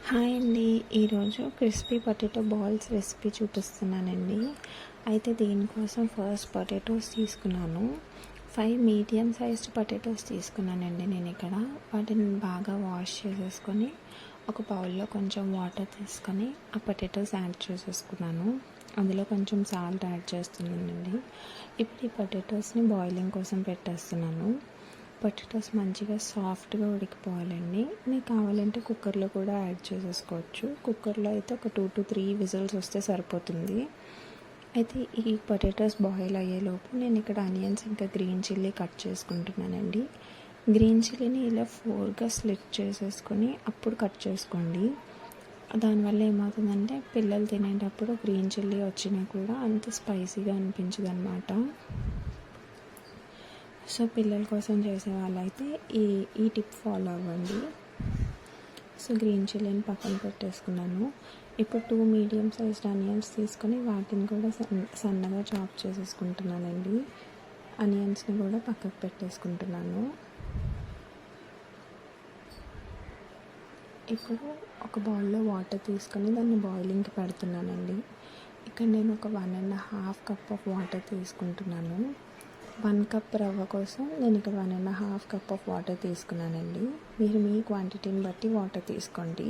Hi అండి. ఈరోజు crispy potato balls recipe చూపిస్తున్నానండి. అయితే దీనికోసం ఫస్ట్ పొటాటోస్ తీసుకున్నాను. 5 మీడియం సైజ్డ్ పొటాటోస్ తీసుకున్నానండి నేను ఇక్కడ. వాటిని బాగా వాష్ చేసేసుకొని ఒక బౌల్లో కొంచెం వాటర్ తీసుకొని ఆ పొటాటోస్ యాడ్ చేసేసుకున్నాను. అందులో కొంచెం సాల్ట్ యాడ్ చేస్తున్నానండి. ఇప్పుడు ఈ పొటాటోస్ని బాయిలింగ్ కోసం పెట్టేస్తున్నాను. పొటాటోస్ మంచిగా సాఫ్ట్గా ఉడికిపోవాలండి. మీకు కావాలంటే కుక్కర్లో కూడా యాడ్ చేసేసుకోవచ్చు. కుక్కర్లో అయితే ఒక 2 to 3 విజిల్స్ వస్తే సరిపోతుంది. అయితే ఈ పొటాటోస్ బాయిల్ అయ్యేలోపు నేను ఇక్కడ ఆనియన్స్ ఇంకా గ్రీన్ చిల్లీ కట్ చేసుకుంటున్నానండి. గ్రీన్ చిల్లీని ఇలా 4గా స్లిట్ చేసేసుకొని అప్పుడు కట్ చేసుకోండి. దానివల్ల ఏమవుతుందంటే పిల్లలు తినేటప్పుడు గ్రీన్ చిల్లీ వచ్చినా కూడా అంత స్పైసీగా అనిపించదు అన్నమాట. సో పిల్లల కోసం చేసే వాళ్ళైతే ఈ టిప్ ఫాలో అవ్వండి. సో గ్రీన్ చిల్లీని పక్కన పెట్టేసుకున్నాను. ఇప్పుడు 2 మీడియం సైజ్డ్ ఆనియన్స్ తీసుకొని వాటిని కూడా సన్నగా చాప్ చేసేసుకుంటున్నానండి. ఆనియన్స్ని కూడా పక్కకు పెట్టేసుకుంటున్నాను. ఇప్పుడు ఒక బౌల్లో వాటర్ తీసుకొని దాన్ని బాయిలింగ్కి పెడుతున్నానండి. ఇక్కడ నేను ఒక 1.5 కప్ ఆఫ్ వాటర్ తీసుకుంటున్నాను. 1 కప్ రవ్వ కోసం నేను ఇక్కడ 1.5 కప్ ఆఫ్ వాటర్ తీసుకున్నానండి. మీరు మీ క్వాంటిటీని బట్టి వాటర్ తీసుకోండి.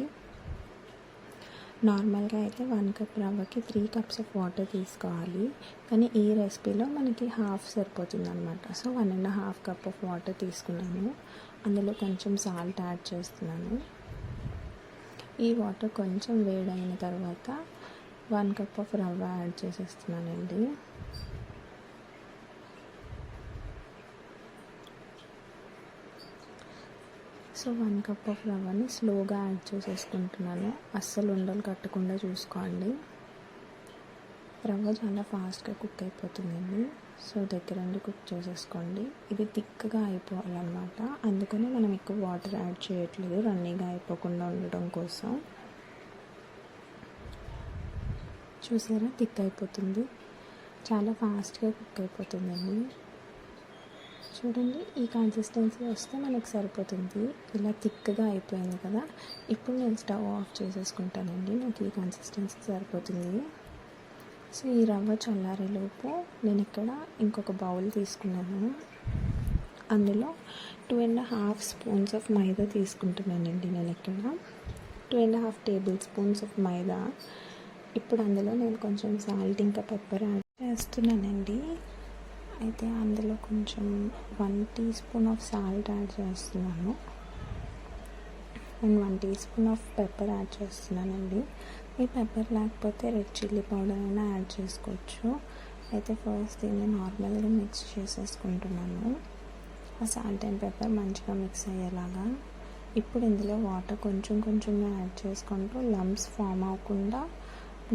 నార్మల్గా అయితే 1 కప్ రవ్వకి 3 కప్స్ ఆఫ్ వాటర్ తీసుకోవాలి. కానీ ఈ రెసిపీలో మనకి హాఫ్ సరిపోతుంది అనమాట. సో 1.5 కప్ ఆఫ్ వాటర్ తీసుకున్నాను. అందులో కొంచెం సాల్ట్ యాడ్ చేస్తున్నాను. ఈ వాటర్ కొంచెం వేడైన తర్వాత 1 కప్ ఆఫ్ రవ్వ యాడ్ చేసేస్తున్నానండి. సో 1 కప్ ఆఫ్ రవ్వని స్లోగా యాడ్ చేసేసుకుంటున్నాను. అస్సలు ఉండలు కట్టకుండా చూసుకోండి. రవ్వ చాలా ఫాస్ట్గా కుక్ అయిపోతుందండి. సో దగ్గరండి కుక్ చేసేసుకోండి. ఇది థిక్గా అయిపోవాలన్నమాట. అందుకని మనం ఎక్కువ వాటర్ యాడ్ చేయట్లేదు, రన్నీగా అయిపోకుండా ఉండడం కోసం. చూసారా, థిక్ అయిపోతుంది. చాలా ఫాస్ట్గా కుక్ అయిపోతుందండి. చూడండి, ఈ కన్సిస్టెన్సీ వస్తే మనకు సరిపోతుంది. ఇలా థిక్గా అయిపోయింది కదా. ఇప్పుడు నేను స్టవ్ ఆఫ్ చేసేసుకుంటానండి. నాకు ఈ కన్సిస్టెన్సీ సరిపోతుంది. సో ఈ రవ్వ చల్లారేలోపు నేను ఇక్కడ ఇంకొక బౌల్ తీసుకున్నాను. అందులో 2.5 స్పూన్స్ ఆఫ్ మైదా తీసుకుంటున్నానండి నేను ఇక్కడ. 2.5 టేబుల్ స్పూన్స్ ఆఫ్ మైదా. ఇప్పుడు అందులో నేను కొంచెం సాల్ట్ ఇంకా పెప్పర్ యాడ్ చేస్తున్నానండి. అయితే అందులో కొంచెం 1 teaspoon of salt add చేస్తున్నాను and 1 teaspoon of pepper add చేస్తున్నానండి. ఈ పెప్పర్ లేకపోతే రెడ్ చిల్లీ పౌడర్ అయినా యాడ్ చేసుకోవచ్చు. అయితే ఫస్ట్ దీన్ని నార్మల్గా మిక్స్ చేసేసుకుంటున్నాను. ఆ సాల్ట్ అండ్ పెప్పర్ మంచిగా మిక్స్ అయ్యేలాగా. ఇప్పుడు ఇందులో వాటర్ కొంచెం యాడ్ చేసుకుంటూ లంప్స్ ఫామ్ అవ్వకుండా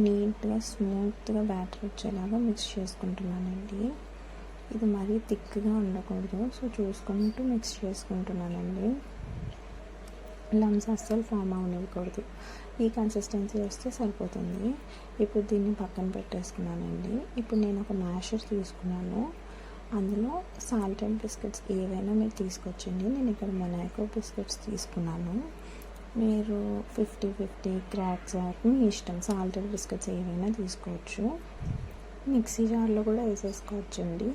నీట్గా స్మూత్గా బ్యాటర్ వచ్చేలాగా మిక్స్ చేసుకుంటున్నానండి. ఇది మరీ థిక్గా ఉండకూడదు. సో చూసుకుంటూ మిక్స్ చేసుకుంటున్నానండి. లంప్స్ అస్సలు ఫామ్ అవ్వకూడదు. ఈ కన్సిస్టెన్సీ వస్తే సరిపోతుంది. ఇప్పుడు దీన్ని పక్కన పెట్టేసుకున్నానండి. ఇప్పుడు నేను ఒక మ్యాషర్ తీసుకున్నాను. అందులో సాల్ట్ అండ్ బిస్కెట్స్ ఏవైనా మీరు తీసుకొచ్చండి. నేను ఇక్కడ మొనాకో బిస్కెట్స్ తీసుకున్నాను. మీరు 50-50 క్రాక్స్ మీ ఇష్టం. సాల్టెడ్ బిస్కెట్స్ ఏవైనా తీసుకోవచ్చు. మిక్సీ జార్లో కూడా వేసేసుకోవచ్చండి.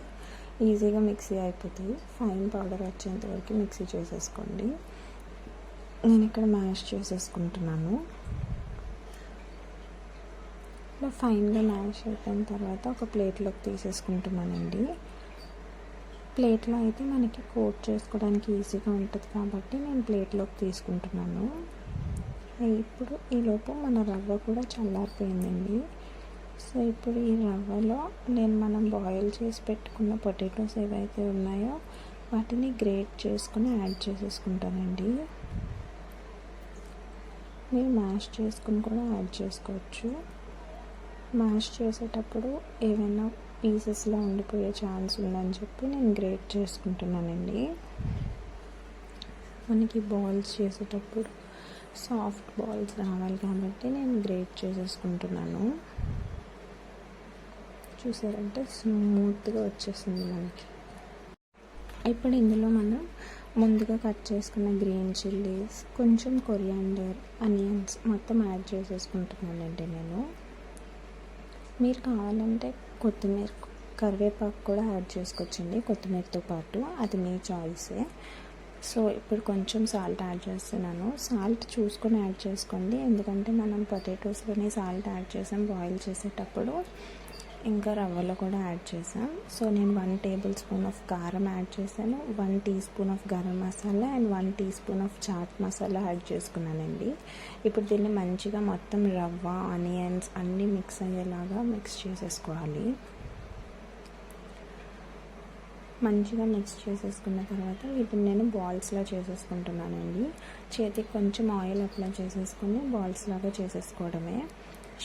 ఈజీగా మిక్సీ అయిపోతుంది. ఫైన్ పౌడర్ వచ్చేంత వరకు మిక్సీ చేసేసుకోండి. నేను ఇక్కడ మ్యాష్ చేసేసుకుంటున్నాను. ఇలా ఫైన్గా మ్యాష్ అయిపోయిన తర్వాత ఒక ప్లేట్లోకి తీసేసుకుంటున్నానండి. ప్లేట్లో అయితే మనకి కోట్ చేసుకోవడానికి ఈజీగా ఉంటుంది కాబట్టి నేను ప్లేట్లోకి తీసుకుంటున్నాను. ఇప్పుడు ఈలోపు మన రవ్వ కూడా చల్లారిపోయిందండి. సో ఇప్పుడు ఈ రవ్వలో మనం బాయిల్ చేసి పెట్టుకున్న పొటాటోస్ ఏవైతే ఉన్నాయో వాటిని గ్రేట్ చేసుకుని యాడ్ చేసేసుకుంటానండి. మీరు మ్యాష్ చేసుకుని కూడా యాడ్ చేసుకోవచ్చు. మ్యాష్ చేసేటప్పుడు ఏమైనా పీసెస్లో ఉండిపోయే ఛాన్స్ ఉందని చెప్పి నేను గ్రేట్ చేసుకుంటున్నానండి. మనకి బాల్స్ చేసేటప్పుడు సాఫ్ట్ బాల్స్ రావాలి కాబట్టి నేను గ్రేట్ చేసేసుకుంటున్నాను. చూసారంటే స్మూత్గా వచ్చేసింది మనకి. ఇప్పుడు ఇందులో మనం ముందుగా కట్ చేసుకున్న గ్రీన్ చిల్లీస్, కొంచెం కొరియాండర్, అనియన్ ఆనియన్స్ మొత్తం యాడ్ చేసేసుకుంటున్నానండి నేను. మీరు కావాలంటే కొత్తిమీర, కరివేపాకు కూడా యాడ్ చేసుకోవచ్చండి కొత్తిమీరతో పాటు, అది మీ చాయిసే. సో ఇప్పుడు కొంచెం సాల్ట్ యాడ్ చేస్తున్నాను. సాల్ట్ చూసుకొని యాడ్ చేసుకోండి, ఎందుకంటే మనం పొటాటోస్లోనే సాల్ట్ యాడ్ చేసాం బాయిల్ చేసేటప్పుడు, ఇంకా రవ్వలో కూడా యాడ్ చేసాం. సో నేను 1 టేబుల్ స్పూన్ ఆఫ్ కారం యాడ్ చేశాను, 1 teaspoon of garam masala and 1 teaspoon of chaat masala add చేసుకున్నానండి. ఇప్పుడు దీన్ని మంచిగా మొత్తం రవ్వ, ఆనియన్స్ అన్నీ మిక్స్ అయ్యేలాగా మిక్స్ చేసేసుకోవాలి. మంచిగా మిక్స్ చేసేసుకున్న తర్వాత వీటిని నేను బాల్స్లా చేసేసుకుంటున్నానండి. చేతికి కొంచెం ఆయిల్ అప్లై చేసేసుకొని బాల్స్ లాగా చేసేసుకోవడమే.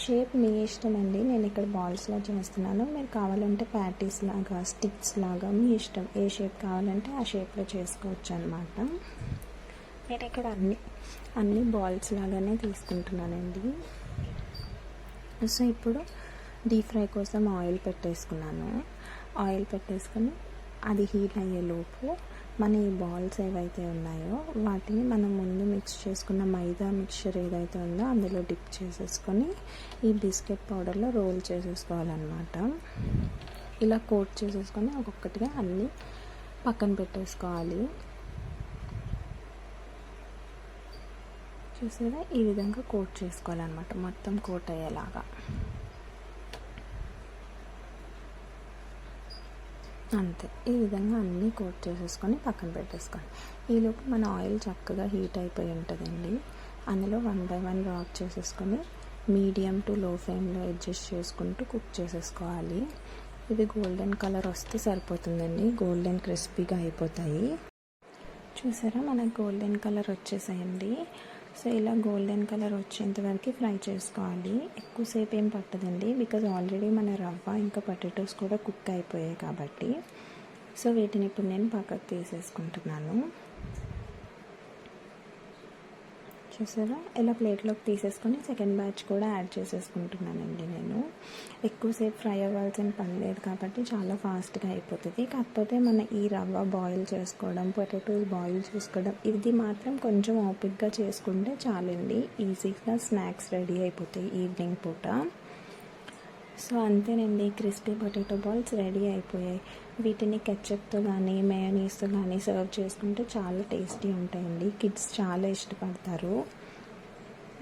షేప్ మీ ఇష్టం అండి, నేను ఇక్కడ బాల్స్లా చేస్తున్నాను. మీరు కావాలంటే ప్యాటీస్ లాగా, స్టిక్స్ లాగా మీ ఇష్టం, ఏ షేప్ కావాలంటే ఆ షేప్లో చేసుకోవచ్చు అనమాట. నేను ఇక్కడ అన్ని బాల్స్ లాగానే తీసుకుంటున్నానండి. సో ఇప్పుడు డీప్ ఫ్రై కోసం ఆయిల్ పెట్టేసుకున్నాను. ఆయిల్ పెట్టేసుకొని అది హీట్ అయ్యేలోపు మన ఈ బాల్స్ ఏవైతే ఉన్నాయో వాటిని మనం ముందు మిక్స్ చేసుకున్న మైదా మిక్చర్ ఏదైతే ఉందో అందులో డిప్ చేసేసుకొని ఈ బిస్కెట్ పౌడర్లో రోల్ చేసేసుకోవాలన్నమాట. ఇలా కోట్ చేసేసుకొని ఒక్కొక్కటిగా అన్నీ పక్కన పెట్టేసుకోవాలి. చూసారా, ఈ విధంగా కోట్ చేసుకోవాలన్నమాట, మొత్తం కోట్ అయ్యేలాగా. అంతే, ఈ విధంగా అన్నీ కోట్ చేసేసుకొని పక్కన పెట్టేసుకోండి. ఈలోపు మన ఆయిల్ చక్కగా హీట్ అయిపోయి ఉంటుందండి. అందులో 1 బై 1 రాక్ చేసేసుకొని మీడియం టు లో ఫ్లేమ్లో అడ్జస్ట్ చేసుకుంటూ కుక్ చేసేసుకోవాలి. ఇవి గోల్డెన్ కలర్ వస్తే సరిపోతుందండి, గోల్డెన్ క్రిస్పీగా అయిపోతాయి. చూసారా, మనకు గోల్డెన్ కలర్ వచ్చేసాయండి. సో ఇలా గోల్డెన్ కలర్ వచ్చేంత వరకు ఫ్రై చేసుకోవాలి. ఎక్కువసేపు ఏం పట్టదండి, బికాజ్ ఆల్రెడీ మన రవ్వ ఇంకా పొటాటోస్ కూడా కుక్ అయిపోయాయి కాబట్టి. సో వీటిని ఇప్పుడు నేను పక్కకు తీసేసుకుంటున్నాను. చూసారా, ఇలా ప్లేట్లోకి తీసేసుకొని సెకండ్ బ్యాచ్ కూడా యాడ్ చేసేసుకుంటున్నానండి నేను. ఎక్కువసేపు ఫ్రై అవ్వాల్సిన పని లేదు కాబట్టి చాలా ఫాస్ట్గా అయిపోతుంది. కాకపోతే మన ఈ రవ్వ బాయిల్ చేసుకోవడం, పొటాటోస్ బాయిల్ చేసుకోవడం, ఇది మాత్రం కొంచెం ఓపిక్గా చేసుకుంటే చాలండి, ఈజీగా స్నాక్స్ రెడీ అయిపోతాయి ఈవినింగ్ పూట. సో అంతేనండి, క్రిస్పీ పొటాటో బాల్స్ రెడీ అయిపోయాయి. వీటిని కెచప్తో కానీ మయోనీస్తో కానీ సర్వ్ చేసుకుంటే చాలా టేస్టీ ఉంటాయండి, కిడ్స్ చాలా ఇష్టపడతారు.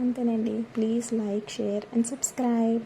అంతేనండి, please like, share and subscribe.